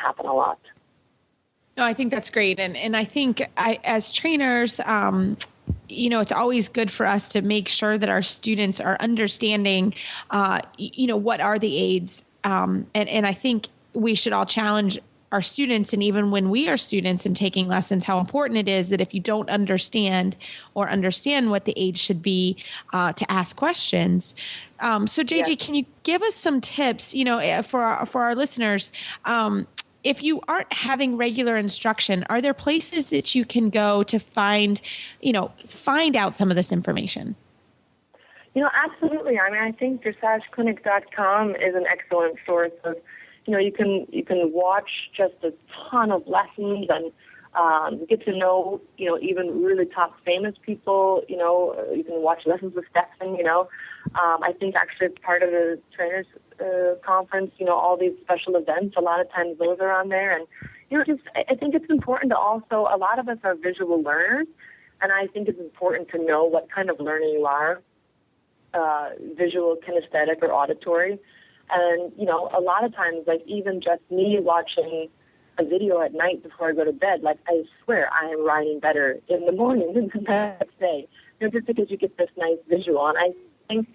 happen a lot. No, I think that's great. And I think as trainers, it's always good for us to make sure that our students are understanding, what are the aids. And I think we should all challenge our students, and even when we are students and taking lessons, how important it is that if you don't understand what the aids should be, to ask questions. So JJ, Can you give us some tips, for our listeners? If you aren't having regular instruction, are there places that you can go to find out some of this information? Absolutely. I mean, I think dressageclinic.com is an excellent source of, you can watch just a ton of lessons and get to know, even really top famous people. You can watch lessons with Stefan. I think actually part of the trainers conference, all these special events, a lot of times those are on there. And, I think it's important to also, a lot of us are visual learners, and I think it's important to know what kind of learner you are, visual, kinesthetic, or auditory. And, you know, a lot of times, like even just me watching a video at night before I go to bed, like I swear I am riding better in the morning than the next day, you know, just because you get this nice visual. And I think,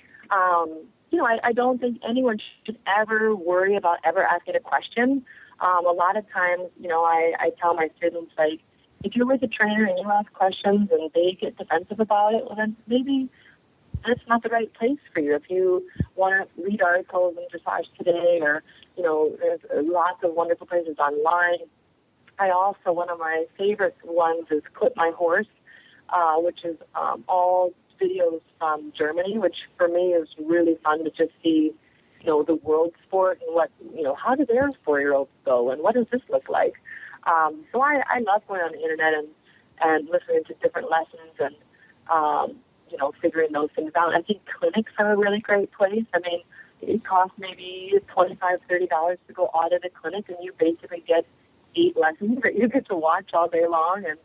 you know, I don't think anyone should ever worry about ever asking a question. A lot of times, you know, I tell my students, like, if you're with a trainer and you ask questions and they get defensive about it, well, then maybe that's not the right place for you. If you want to read articles in Dressage Today, or, you know, there's lots of wonderful places online. I also, one of my favorite ones is Clip My Horse, which is all videos from Germany, which for me is really fun to just see, you know, the world sport and what, you know, how do their 4-year-olds go and what does this look like? So I love going on the internet and listening to different lessons and, you know, figuring those things out. I think clinics are a really great place. I mean, it costs maybe $25, $30 to go audit a clinic, and you basically get 8 lessons that you get to watch all day long. And,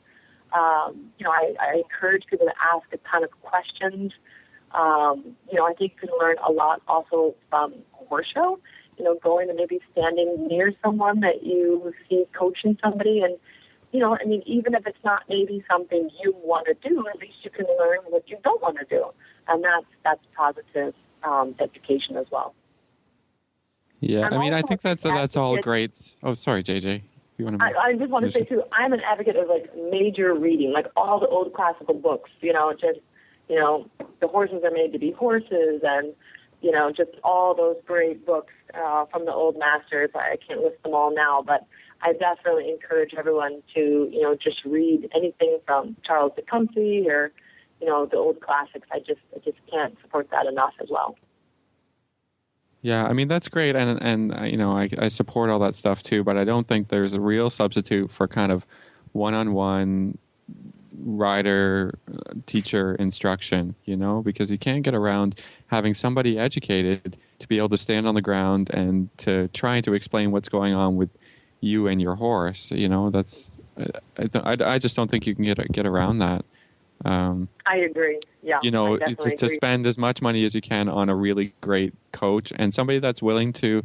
you know, I encourage people to ask a ton of questions. You know, I think you can learn a lot also from horse show. You know, going and maybe standing near someone that you see coaching somebody. And, you know, I mean, even if it's not maybe something you want to do, at least you can learn what you don't want to do. And that's positive education as well. Yeah, I mean, I think that's all great. Oh, sorry, JJ. You want to I just want to say, too, I'm an advocate of, like, major reading, like all the old classical books, you know, just, you know, The Horses Are Made to Be Horses, and, you know, just all those great books from the old masters. I can't list them all now, but I definitely encourage everyone to, you know, just read anything from Charles Tecumseh or, you know, the old classics. I just can't support that enough as well. Yeah, I mean, that's great. And you know, I support all that stuff too, but I don't think there's a real substitute for kind of one-on-one rider teacher instruction, you know, because you can't get around having somebody educated to be able to stand on the ground and to try to explain what's going on with you and your horse. You know, that's I just don't think you can get around that. I agree. Yeah, you know, to spend as much money as you can on a really great coach and somebody that's willing to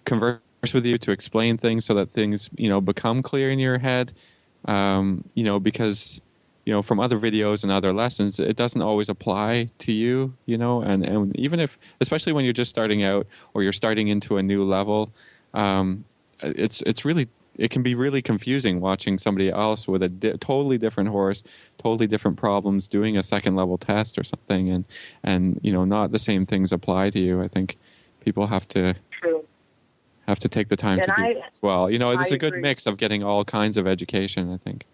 converse with you, to explain things so that things, you know, become clear in your head. You know, because, you know, from other videos and other lessons, it doesn't always apply to you, you know, and even if, especially when you're just starting out or you're starting into a new level, it can be really confusing watching somebody else with a totally different horse, totally different problems, doing a second level test or something, and you know, not the same things apply to you. I think people have to take the time to do that as well. You know, there's a good mix of getting all kinds of education, I think.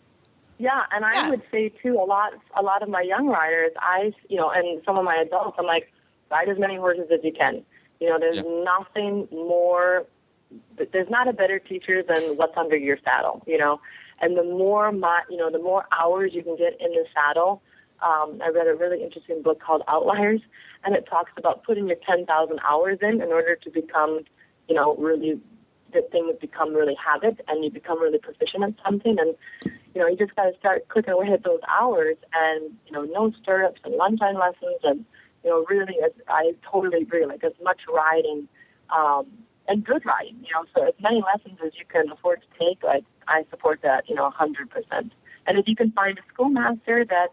Yeah, and I would say too, a lot of my young riders, you know, and some of my adults, I'm like, ride as many horses as you can. You know, there's nothing more. There's not a better teacher than what's under your saddle, you know. And the more the more hours you can get in the saddle. I read a really interesting book called Outliers, and it talks about putting your 10,000 hours in order to become, you know, really, that things become really habit, and you become really proficient at something. And, you know, you just got to start clicking away at those hours, and, you know, no stirrups and lunchtime lessons, and, you know, really, I totally agree, like as much riding, and good riding, you know, so as many lessons as you can afford to take, like, I support that, you know, 100%. And if you can find a schoolmaster that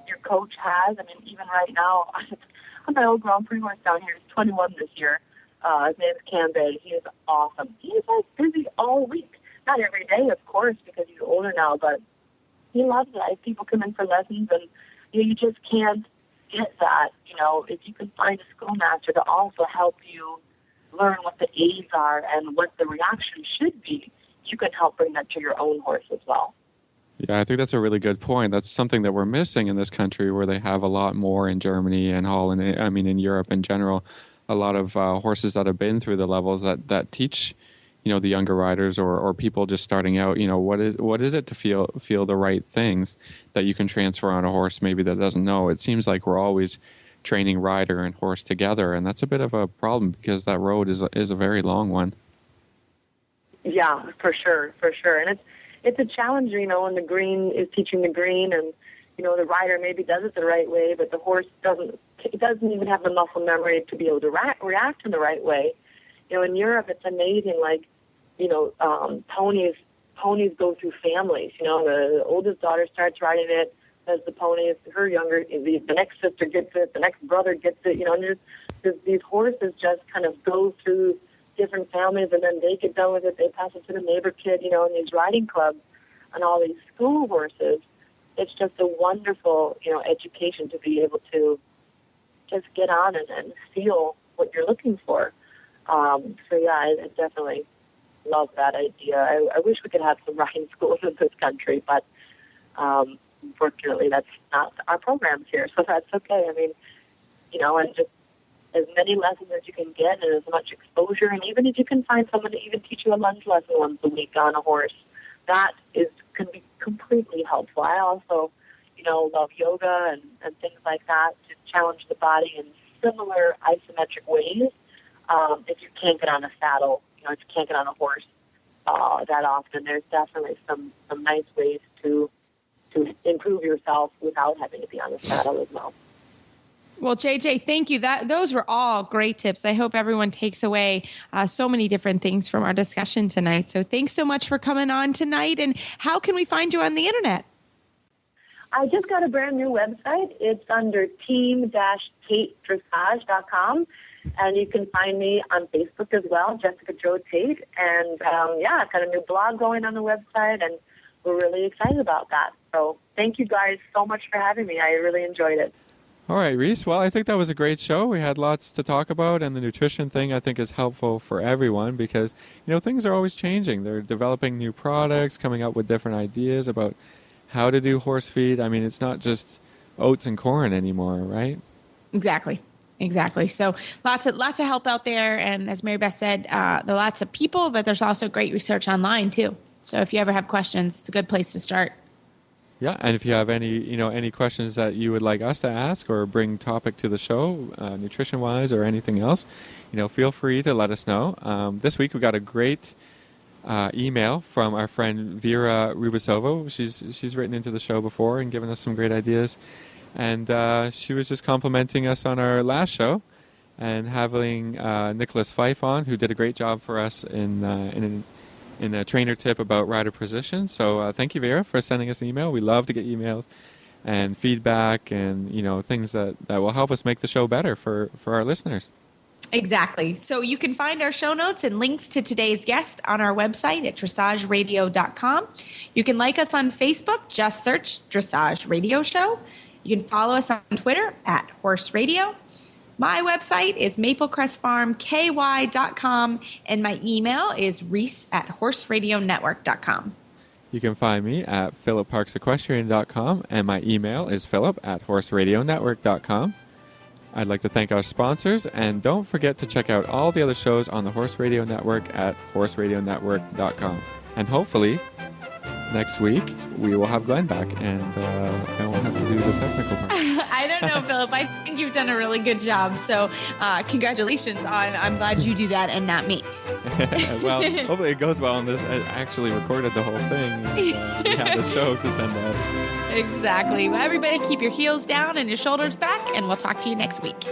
your coach has, I mean, even right now, on my old Grand Prix horse down here, he's 21 this year. His name is Cam Bay. He is awesome. He's like busy all week. Not every day, of course, because he's older now, but he loves it. People come in for lessons, and you just can't get that, you know, if you can find a schoolmaster to also help you learn what the aids are and what the reaction should be, you can help bring that to your own horse as well. Yeah, I think that's a really good point. That's something that we're missing in this country, where they have a lot more in Germany and Holland, I mean, in Europe in general, a lot of horses that have been through the levels that teach, you know, the younger riders or people just starting out, you know, what is it to feel the right things that you can transfer on a horse maybe that doesn't know. It seems like we're always training rider and horse together, and that's a bit of a problem because that road is a very long one. Yeah, for sure. And it's a challenge, you know, when the green is teaching the green, and, you know, the rider maybe does it the right way, but the horse doesn't even have the muscle memory to be able to react in the right way. in Europe, it's amazing. Like, ponies go through families. The oldest daughter starts riding it, as the ponies. Her younger, the next sister gets it, the next brother gets it. And there's these horses just kind of go through different families, and then they get done with it. They pass it to the neighbor kid. And these riding clubs and all these school horses. It's just a wonderful, education to be able to just get on and feel what you're looking for. I definitely love that idea. I wish we could have some riding schools in this country, but unfortunately that's not our programs here, so that's okay. I mean, and just as many lessons as you can get and as much exposure, and even if you can find someone to even teach you a lunge lesson once a week on a horse, that can be completely helpful. I also, love yoga and things like that to challenge the body in similar isometric ways. If you can't get on a saddle, if you can't get on a horse that often, there's definitely some nice ways to improve yourself without having to be on a saddle as well. Well, JJ, thank you. Those were all great tips. I hope everyone takes away so many different things from our discussion tonight. So thanks so much for coming on tonight. And how can we find you on the internet? I just got a brand new website. It's under team-tate-dressage.com. And you can find me on Facebook as well, Jessica Jo Tate. And I've got a new blog going on the website, and we're really excited about that. So thank you guys so much for having me. I really enjoyed it. All right, Reese. Well, I think that was a great show. We had lots to talk about, and the nutrition thing I think is helpful for everyone because, things are always changing. They're developing new products, coming up with different ideas about how to do horse feed. I mean, it's not just oats and corn anymore, right? Exactly. So lots of help out there. And as Mary Beth said, there are lots of people, but there's also great research online too. So if you ever have questions, it's a good place to start. Yeah, and if you have any questions that you would like us to ask or bring topic to the show, nutrition-wise or anything else, feel free to let us know. This week we got a great email from our friend Vera Rubasova. She's written into the show before and given us some great ideas, and she was just complimenting us on our last show and having Nicholas Fife on, who did a great job for us in a trainer tip about rider position. So thank you, Vera, for sending us an email. We love to get emails and feedback and things that will help us make the show better for our listeners. Exactly. So you can find our show notes and links to today's guest on our website at dressageradio.com. You can like us on Facebook. Just search Dressage Radio Show. You can follow us on Twitter at Horse Radio. My website is maplecrestfarmky.com, and my email is reese@horseradionetwork.com. You can find me at philipparksequestrian.com, and my email is philip@horseradionetwork.com. I'd like to thank our sponsors, and don't forget to check out all the other shows on the Horse Radio Network at horseradionetwork.com. And hopefully, next week, we will have Glenn back, and I won't have to do the technical part. I don't know, Philip. I think you've done a really good job. So congratulations. I'm glad you do that and not me. Well, hopefully it goes well on this. I actually recorded the whole thing. And, we have the show to send out. Exactly. Well, everybody keep your heels down and your shoulders back, and we'll talk to you next week.